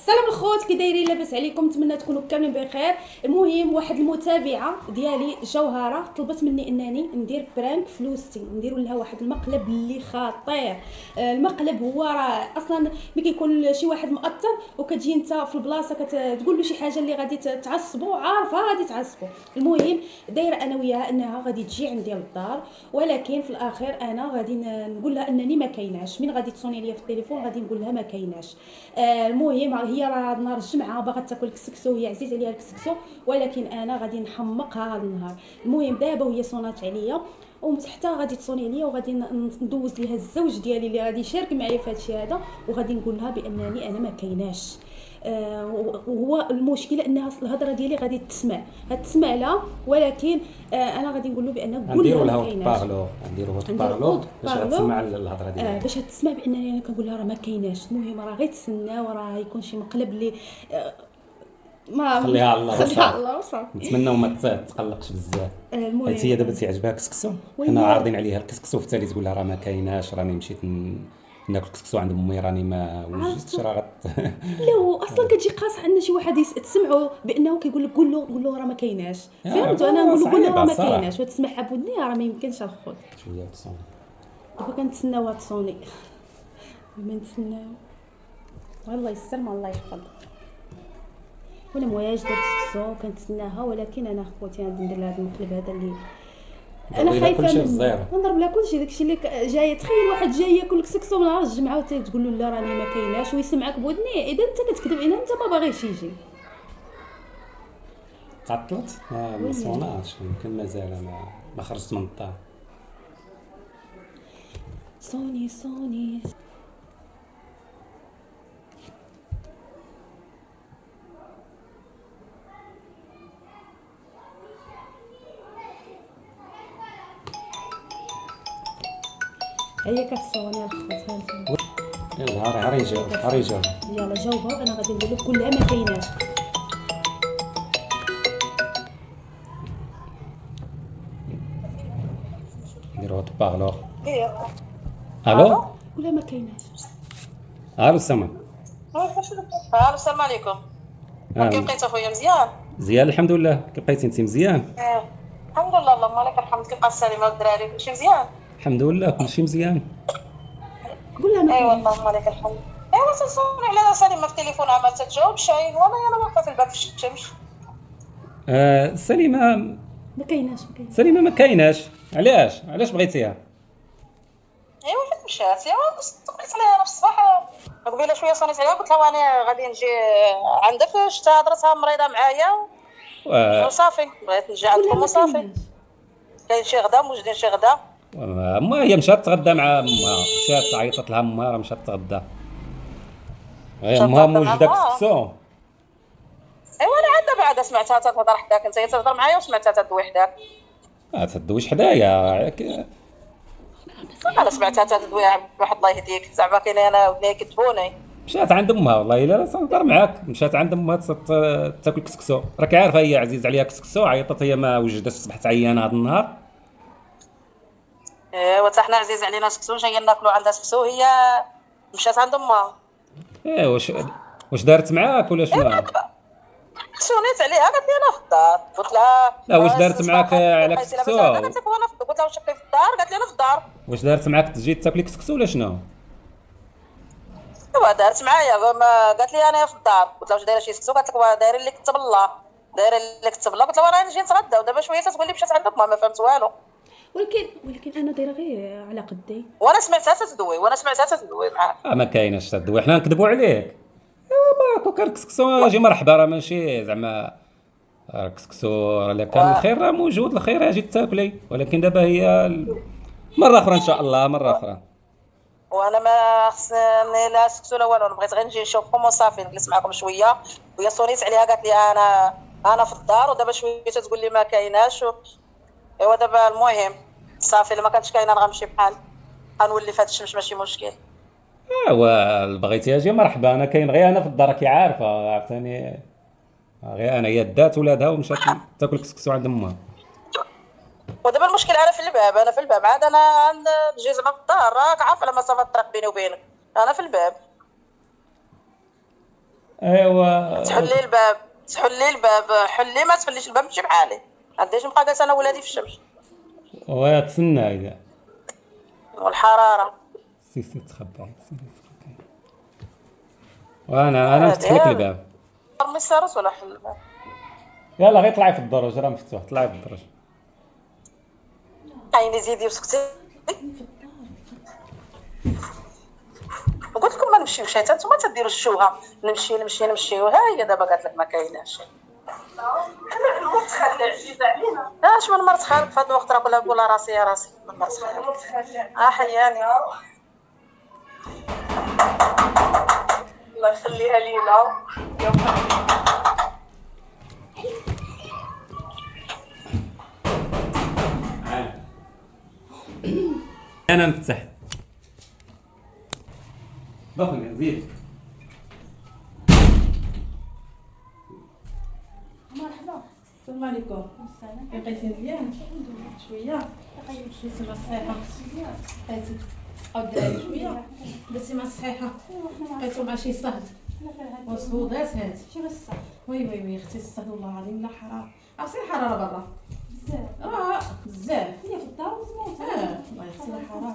السلام الخوت، كي دايرين؟ لاباس عليكم؟ نتمنى تكونوا كاملين بخير. المهم واحد المتابعه ديالي جوهره طلبت مني انني ندير برانك فلوستي، نديروا لها واحد المقلب اللي خطير. المقلب هو راه اصلا ملي كيكون شي واحد مؤثر وكتجي انت في البلاصه كتقول له شي حاجه اللي غادي تعصبو، عارفه غادي تعصبو. المهم دايره انا وياها انها غادي تجي عندي للدار، ولكن في الاخير انا غادي نقول لها انني ما كايناش. من غادي تصوني ليا في التليفون غادي نقول لها ما كايناش. المهم هي راه نهار الجمعه باغا تاكل الكسكسو، هي عزيز عليها الكسكسو، ولكن انا غادي نحمقها هذا النهار. المهم دابا وهي صونات عليا وحتى غادي تصوني عليا وغادي ندوز ليها الزوج ديالي اللي غادي يشارك معايا في هذا الشيء هذا، وغادي نقول لها بانني انا ما كايناش. وهو المشكله انها الهضره ديالي غادي تسمع لها، ولكن انا غادي نقول له بان قول لها ما كايناش. نديرو بارلو باش تسمع الهضره ديالها، باش تسمع بانني انا كنقول لها راه ما كايناش. المهم راه غير تسناو، راه يكون شي مقلب اللي ما خليها على الله. خليها الله وصافي. نتمنى ما تقلقش بزاف. حيت هي دابا تيعجبها الكسكسو، حنا عارضين عليها الكسكسو، في التالي تقول لها راه ما كايناش، راني مشيت ناكل كسكسو عند امي، راني ما وجدتش، راه لا اصلا كتجي قاصح ان شي واحد تسمعوا بانه كيقول لك قول له راه ما كايناش. فهمت؟ انا نقول له قول له راه ما كايناش وتسمعها بودني، راه ما يمكنش الخوت. شويه تصون دابا كنتسناو هاد صوني، ما نتسناو الله يسر ما الله يحفظ. وانا مواج دابا كسكسو كنتسناها، ولكن انا خوتي غادي ندير لها هذا المقلب هذا اللي انا خايفه منه. نضرب لها كلشي داكشي اللي جاي. تخيل واحد جاي ياكل الكسكسو من نهار الجمعه وتقول له لا راني ما كايناش ويسمعك بودني، اذا انت كتكذب، اذا انت ما باغيش يجي. تعطلت ما صوناش، يمكن مازال ما خرجت من الدار. صوني هي كتصوني الخوت. هانتوما يلا هاري جاوب يلا جاوبها. انا غادي نقول لك كلها ما كايناش. نديرو بارلو. الو كلها ما كايناش. الو سما. الو السلام عليكم. كيف بقيت اخويا؟ مزيان الحمد لله. كيف بقيتي انت؟ مزيان الحمد لله، اللهم لك الحمد. كيف بقى السلامه والدراري؟ كلشي مزيان الحمد لله، كلشي مزيان. قول لها ما ايوا كايناش. اللهم لك الحمد. ايوا تنصوني على سليمه في التليفون عمال تجاوبش، وانا واقفه في الباب في الشمس. سليمه ما كايناش. ما كايناش. علاش بغيتيها؟ ايوا فين مشات؟ ايوا صبرت عليها انا في الصباح قبيله شويه، صونيت عليها قلت لها انا غادي نجي عندك، شتا هضرتها مريضه معايا وصافي بغيت نجي عندكم وصافي. كاين شي غدا موجودين شي غدا. ما هي مشات تغدى مع امها، مشات عيطت لها امها راه مشات تغدى. امها موجده كسكسو. ايوا انا عاد بعدا سمعتها تهضر حداك، انت تهضر معايا وسمعتها تدوي حداك. تدويش حدايا. انا سمعتها تدوي واحد الله يهديك، زعما كاين انا ودني يكذبوني. مشات عند امها، والله الا تهضر معاك، مشات عند امها تاكل كسكسو. راك عارفه هي عزيز عليها كسكسو، عيطت هي ما وجدتش، صبحت عيانه هذا النهار. ايوا حتى حنا عزيز علينا كسكسو، جايين ناكلو عندها كسكسو، هي مشات عند امها. واش دارت معاك ولا شنو؟ سونيت عليها قالت لي انا في الدار، قلت لها لا واش دارت معاك على كسكسو؟ قالت لك وانا قلت لها واش في الدار؟ قالت لي انا في الدار. واش دارت معاك تجي تاكلي كسكسو ولا شنو؟ ايوا دارت معايا، قالت لي انا في الدار، قلت لها واش دايره شي كسكسو؟ قالت لك داير اللي كتب الله، قلت لها انا نجي نتغدى، ودابا شويه تقول لي مشات عند امها، ما فهمت والو. ولكن انا دايره غير على قدي، وانا سمعتها تدوي معاك. ما كايناش تدوي، حنا نكذبوا عليك. ما كان كسكسو اجي مرحبا، راه ماشي زعما كسكسو، راه كان الخير راه موجود، الخير اجي تاكلي، ولكن دابا هي مره اخرى ان شاء الله، مره اخرى. وانا ما خصني لا سكسو لا والو، بغيت غير نجي نشوفكم وصافي، نجلس معكم شويه. وهي صونيت عليها قالت لي انا في الدار، ودابا شويه تقول لي ما كايناش ايوا دابا المهم صافي، الا ما كانتش كاينه غنمشي بحال غنولي في هاد الشمس، ماشي مشكل. بغيتي اجي مرحبا، انا كاين غير انا في الدار، كي عارفه عرفتني، غير انا هي دات ولادها ومشات تاكل كسكسو عند امها. ودابا المشكل انا في الباب عاد انا نجي زعما في الدار، راك عارف على مسافه الطريق بيني وبينك، انا في الباب. ايوا تحلي الباب، تحلي الباب، حلي ما تخليش الباب تمشي بحالي. عنديش نبقى جالسه انا ولادي في الشمس وتسنى كاع. والحراره. سي تخبى، سي تخبى. وانا نفتح لك الباب. رمي السارس ولا حل الباب. يلا غير طلعي في الدرج، راه مفتوح، طلعي في الدرج. عيني زيدي وسكتي. قلت لكم ما نمشيوش، حتى نتوما تديروا الشوهه، نمشي نمشي نمشي، وها هي دابا قالت لك ما كايناش. انا المرت خالي عزيزه علينا. اش من مرت خالك في هذا الوقت راه كلها نقول راسي يا راسي من مرت خالك. حياني الله يخليها لينا. انا نفتح دخل زيد. مرحبا. السلام عليكم. السلام. لقيتي مزيان شويه شي سما صحيحه لقيتي الدراري شويه درتي مع الصحيحه لقيتو مع شي صهد وصهودات هاد شي بس وي اختي الصهد والله العظيم لا حرام عرفتي الحراره برا بزاف بزاف هي في الدار وزموت. والله اختي لا حرام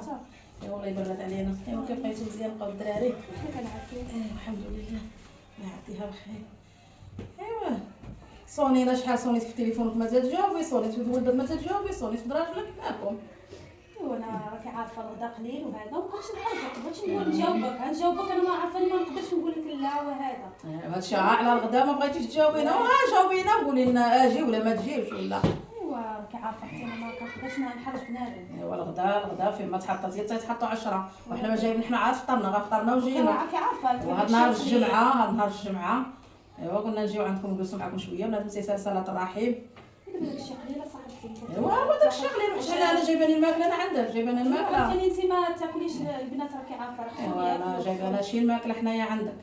والله يبرد علينا. كيف بقيتو مزيان بقاو الدراري؟ كنعافيك الحمد لله الله يعطيها بخير. ايوا صونينا شحال صونيت في تليفونك ما تجاوبي، صونيت في الولد ما تجاوبي، صونيت في دراجلك معاكم. وانا راكي عارفه الغدا قليل وهذا ما بقاش نحرجك، بغيتش نقول نجاوبك انا ما عارفه ما نقدرش نقول لك لا وهذا. هادشي على الغدا ما بغيتيش تجاوبينا، جاوبينا قولي لنا اجي ولا ما تجيش ولا. ايوا راكي عارفه حتى انا ما كنقدرش نحرج بنادم. ايوا الغدا فين ما تحطاتي تيتحطوا 10 وحنا ما جايبين، حنا عاد فطرنا غير فطرنا وجينا. راكي عارفه وهاد نهار الجمعه ايوا قلنا نجيو عندكم نجلسوا معكم شويه بنات مسلسل صلاه الرحيم. دابا داكشي قليله صاحبتي. ايوا هو داكشي قليل وحنا انا جايباني الماكله، انا عندك جايباني الماكله. عرفتي انت ما تاكليش البنات راكي عارفه ايوا انا جايبانا شي الماكله حنايا عندك،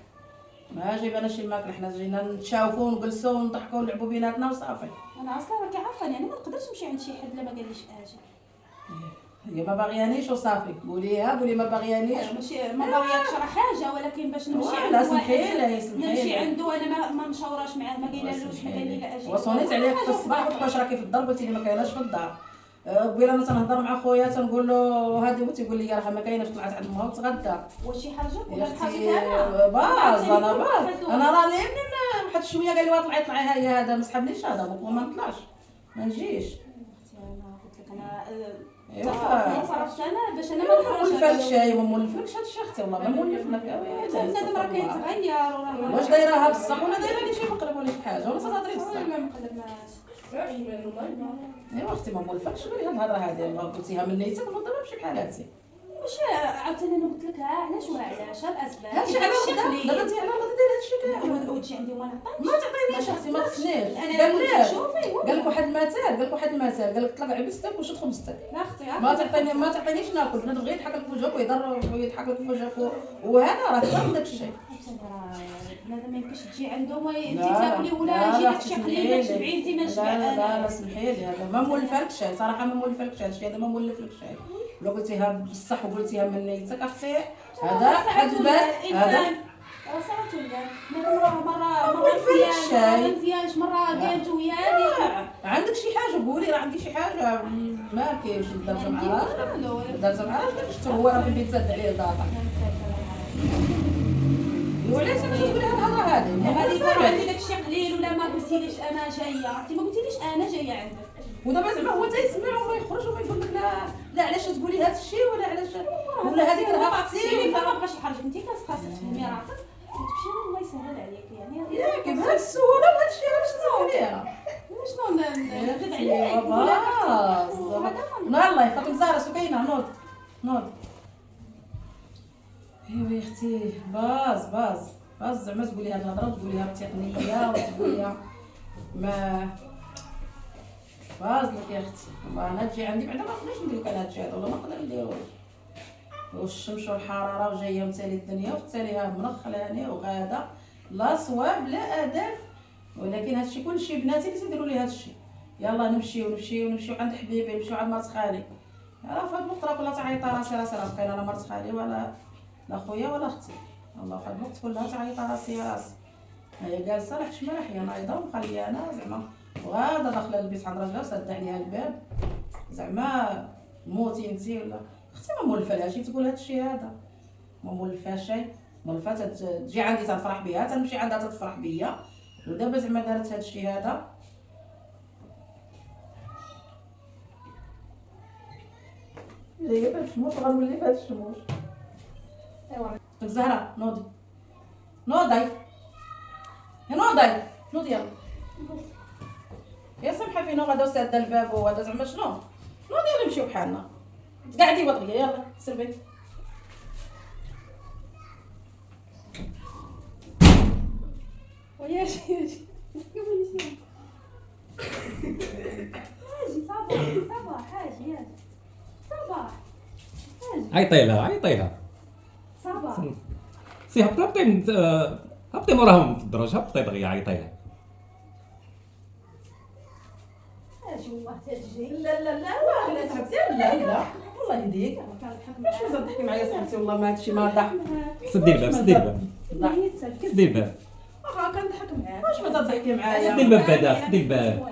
ما جايبانا شي الماكله، حنا جينا نتشاوفوا ونجلسوا ونضحكوا ونلعبوا بيناتنا وصافي. انا اصلا راكي عارفه يعني ما نقدرش نمشي عند شي حد لا ما قاليش اجي. هي ما باغيانيش وصافي، قولي ما باغيانيش. ماشي ما باغياكش راه حاجه، ولكن باش نمشي عند لا واحد سمحيلي نمشي عنده انا ما مشاوراش معاه ما قايلالوش ما قال لي لا اجي. وصونيت عليك في الصباح قلت واش راكي في الدار، قلتي لي ما كايناش في الدار. قبيله انا تنهضر مع خويا تنقول له هادي هو تيقول لي راه ما كايناش، طلعت عند امها وتغدى. واش شي حاجه يا ولا اختي حاجه انا باز انا راني من واحد شويه قال لي طلعي هاي هذا ما سحبنيش هذا وما نطلعش ما نجيش. انا قلت لك انا ايوا صرفت انا باش انا ما ما نولفلكش شي ما نولفلكش هادشي اختي والله ما نولف لك. بنادم راه كيتغير وراه واش دايرها بصح ولا دايره لي شي مقلب ولا شي حاجه ولا تهضري بصح؟ ما مقلبناش. ايوا اختي ما نولفلكش غير هاد الهضره هادي ما قلتيها من نيتك ما نمشي بحال هادشي. واش عاوتاني انا قلت لك علاش وعلاش الاسباب هادشي على الغدا دابا انت على الغدا دايره هادشي كاع وتجي عندي وما نعطيش ما تعطينيش اختي ما خصنيش. انا شوفي قال لك واحد المثال قال لك طلق عبستك وشد خبزتك. لا اختي ما تعطينيش ناكل بنادم غير يضحك لك في وجهك ويضحك لك في وجهك وهذا راه كثر من داك الشيء. بنادم ما يمكنش تجي عنده انت تاكلي ولا يجي لك شي قليل تشبعي انت ما شبع. لا سمحي لي هذا ما مولفلكش صراحه ما مولفلكش هادشي هذا ما مولفلكش. لو قلتيها بصح وقلتيها من نيتك اختي هذا حد بال هذا صافي ولا مرة مزيانش مرة قالت وياني. عندك شي حاجه قولي راه عندي شي حاجه ما كاينش دابا مع راجلك هو راه في البيت سد عليه الداطا. وعلاش ما تقولي هاد الهضره هذه عندي داكشي قليل ولا ما قلتيليش انا جايه، انت ما قلتيليش انا جايه عندك. ودابا زعما هو تيسمع وما يخرج وما يقول لك لا علاش تقولي هذا الشيء ولا علاش ولا هذيك راه عرفتي ما بغاش يحرجك انت خاصك تفهمي راسك وتمشي الله يسهل عليك يعني ياك بهذه السهوله وهذا الشيء علاش تقوليها شنو نكذب عليك ولا الله يفضل زهره سكينه نوض ايوا يا اختي باز زعما تقولي هاد الهضره وتقوليها بتقنيه وتقوليها ما باز لك يا اختي والله انا تجي عندي بعدا ما نقدرش ندير لك انا هادشي هذا والله ما نقدر نديروش. والشمس والحراره وجايه متالي الدنيا وتاليها منخلاني وغاده لا صواب لا اداب، ولكن هادشي كلشي بناتي اللي تيديروا لي هادشي. يلا نمشيو عند حبيبي نمشيو عند مرت خالي. راه فهاد الوقت راه كلها تعيط راسي راه بقينا لا مرت خالي ولا لا خويا ولا اختي والله فهاد الوقت كلها تعيط راسي هي جالسه راه حشمه راه انا ايضا مخليه انا زعما وغادا داخله للبيت عند راجلها وسد عليها الباب زعما موتي انتي ولا اختي ما مولفه شي تقول هذا الشيء هذا ما مولفه شي مولفه تجي عندي تنفرح بها تنمشي عندها تتفرح بيا ودابا زعما دارت هذا الشيء هذا هي فهاد الشموش غنولي فهاد الشموش ايوا زهره نوضي نوضي يا نوضي يلا يا سمحه فينا غدا وساده الباب وهذا زعما شنو نوضي يلا نمشيو بحالنا قعدي بطغيه يلا سربي ويا شي حاجي صباح حاجي يا صباح عيطي لها صباح سي هبطي موراهم في الدرج هبطي دغيا عيطي لها. حاجي والله تجي لا واه صاحبتي لا والله يهديك واش مازال تحكي معايا صاحبتي والله ما هادشي ما ضحك سدي الباب سدي الباب واخا كنضحك معاك واش مازال تحكي معايا سدي الباب بعدا سدي الباب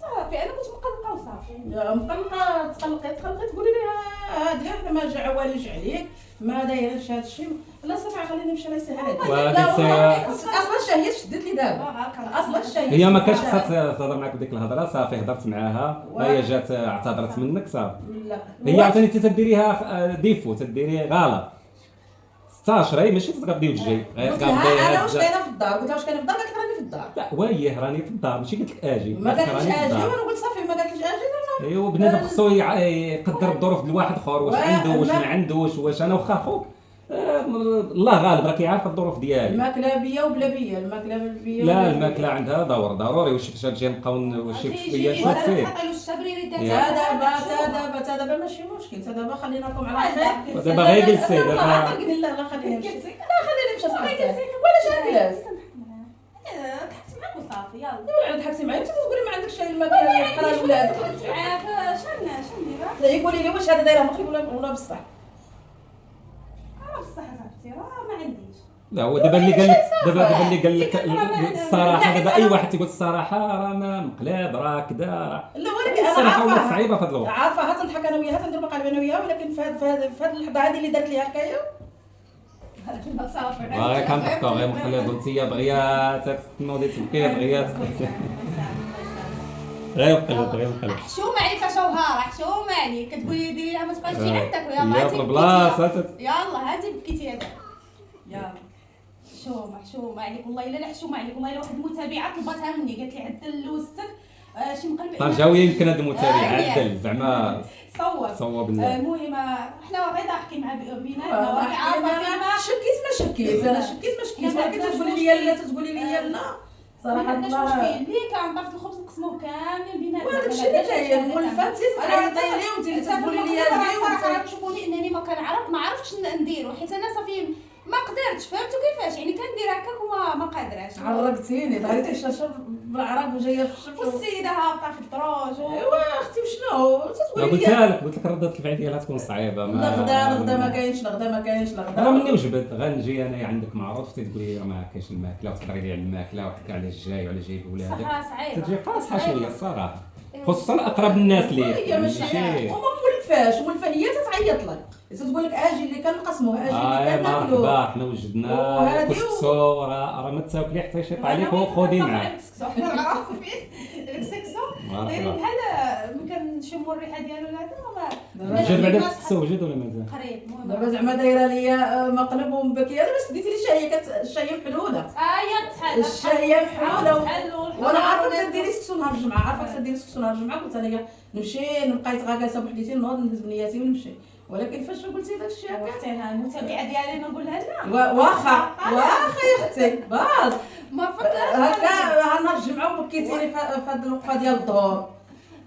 صافي انا كنت مقلقه وصافي مقلقه تقلقي تقولي لي هادي حنا ما جا والو جا عليك ما دايرش هذا الشيء لا صافي خليني نمشي الله يسهل عليك اصلا الشهيه شدت لي دابا اصلا الشهيه هي ما كانش خاصها تهضر معاك بديك الهضره صافي هضرت معاها هي جات اعتذرت منك صافي لا هي عاوتاني تديريها ديفو تديري غلط 16 هي ماشي تغدي وتجي قلت لها انا واش كاينه في الدار قلت لها واش كاينه في الدار قالت لك راني في الدار لا وهي راني في الدار ماشي قلت لك اجي ما قالتليش اجي وانا قلت صافي ما قالتليش اجي ايوا بنادم خصو يقدر الظروف ديال واحد اخر واش عنده واش ما عندوش واش انا واخا خوك الله غالب راكي عارفه الظروف ديالي الماكله بيا وبلا بيا الماكله بيا لا الماكله عندها دور ضروري واش باش نجي نبقاو واش هي شوف فيه تا دابا ماشي مشكل تا دابا خليناكم على خير دابا غير جلسي دابا لا خليني نمشي صافي ولا جالس ضحكت معاك وصافي يلا ولا ضحكتي معايا انت تقولي ما عندكش شي الماكله بحال ولادك ضحكت معاك شنو ندير لا يقولي لي واش هذا دايره مقلب ولا بصح بصح صاحبتي راه ما عنديش لا هو دابا اللي قال لك دابا اللي قال لك الصراحه دابا اي واحد تيقول الصراحه راه ما مقلب راه كذا لا ولكن الصراحه ولات صعيبه في هذا الوقت عارفه تنضحك انا وياها تندير مقالب انا وياها ولكن في هذه اللحظه هذه اللي دارت لي هكايا صافي كنضحكوا غير مقلب وانت بغيات تنوضي تبكي بغيات غير مقلب حشومه عليك جوهره حشومه عليك كتقولي ديري لها ما تبقاش تجي عندك ويلا يا هاتي بلاصه يلا هاتي بكيتي هذا يلا حشومه عليك والله الا حشومه عليك والله الا واحد المتابعه طلبتها مني قالت لي عدل لوستك شي مقلب طنجاوي يمكن هاد المتابع عدل زعما صوب لنا المهم حنا غير ضاحكين مع بيناتنا راك عارفه انا شكيت ما شكيت ولكن تقولي لي لا تقولي لي لا صراحه ما عندناش مشكل ليه كان طافت الخبز نقسموه كامل بيناتنا وهذاك الشيء اللي كاين مولفه انت تعيطي لي وانت اللي تقولي لي صراحه تشوفوني انني ما كنعرف ما عرفتش نديرو حيت انا صافي ما قدرتش فهمتوا كيفاش يعني كندير هكاك وما قادراش عرقتيني ضريتي الشاشه بالعرب وجايه في الشمس والسيده هابطه في الدروج ايوا اختي وشنو تتقولي قلت لك ردة الفعل ديالها تكون صعيبه غدا ما كاينش راه مني وجبت غنجي انا عندك معروف تقولي راه ما كاينش الماكله وتهضري لي على الماكله وتحكي على الجاي وعلى جايب ولادك صراحه صعيبه تجي قاصحه شويه الصراحه خصوصا اقرب الناس ليك هي ماشي وما مولفاش مولفه هي تتعيط لك تقول لك اجي اللي كنقسموه اجي اللي كناكلو مرحبا حنا وجدنا الكسكسو راه ما تاكلي حتى يشيط عليك وخذي معاه الكسكسو داير بحال ملي كنشموا الريحه ديالو هذا جات بعدا الكسكسو وجد ولا مازال قريب دابا زعما دايره ليا مقلب ومبكيه دابا سديتي لي الشهيه الشهيه محلوله يا تحل الشهيه محلوله وانا عارفه تديري سكسو نهار الجمعه عارفه تديري سكسو نهار الجمعه قلت انا نمشي نبقى جالسه بوحديتي نوض نهز بنياتي ونمشي ولكن فاش قلتي داك الشيء هكا انا المتابعه ديالي ما نقولها لها واخا يا اختي باز ما فكرت هكا نهار الجمعه وبكيتي لي في هذه الوقفه ديال الظهر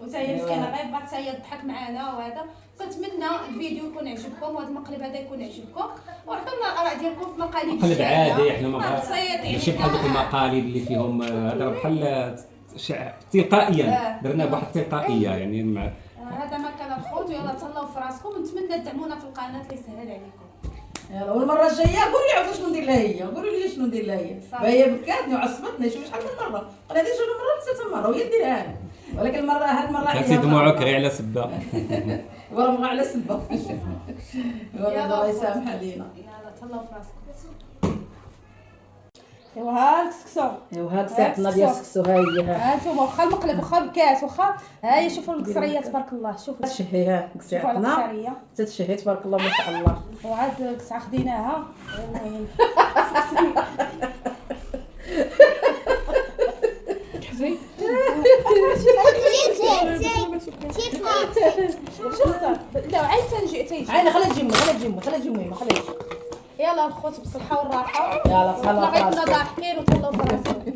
وتا هي مسكينه غير بغات هي تضحك معنا وهذا كنتمنى الفيديو يكون عجبكم وهذا المقلب هذا يكون عجبكم وعطونا الاراء ديالكم في مقالب مقلب عادي احنا ما ماشي بحال دوك المقالب اللي فيهم هذا بحال تلقائيا درنا بواحد التلقائيه يعني مع هذا ما كان الخوت ويلا تهلاو في راسكم ونتمنى تدعمونا في القناه اللي يسهل عليكم يلا والمره الجايه قولوا لي عاود شنو ندير لها هي، قولوا لي شنو ندير لها هي. فهي بكاتني وعصبتني شوف شحال من مره، قال هذه شنو مره ثلاثه مره وهي ديرها انا، ولكن المره هاد المره كانتي دموعك غير على سبه. ورا على سبه. والله الله يسامح علينا. لا تهلاو في راسكم. ايوا ها الكسكسو، ايوا هاك ساعتنا ديال السكسو ها هي. ها انتم واخا المقلب واخا الكاس واخا ها هي شوفوا القصريه تبارك الله. شوفوا تشهي ها شوفوا على ساعتنا القصريه تتشهي تبارك الله ما شاء الله. وعاد القصعه خديناها. لا عاد تنجي عيني خليها تجي خليها تجي. يلا الخوت بالصحه والراحه. يلا تهلاو في طلعنا راسكم. ضاحكين وتهلاو في راسكم.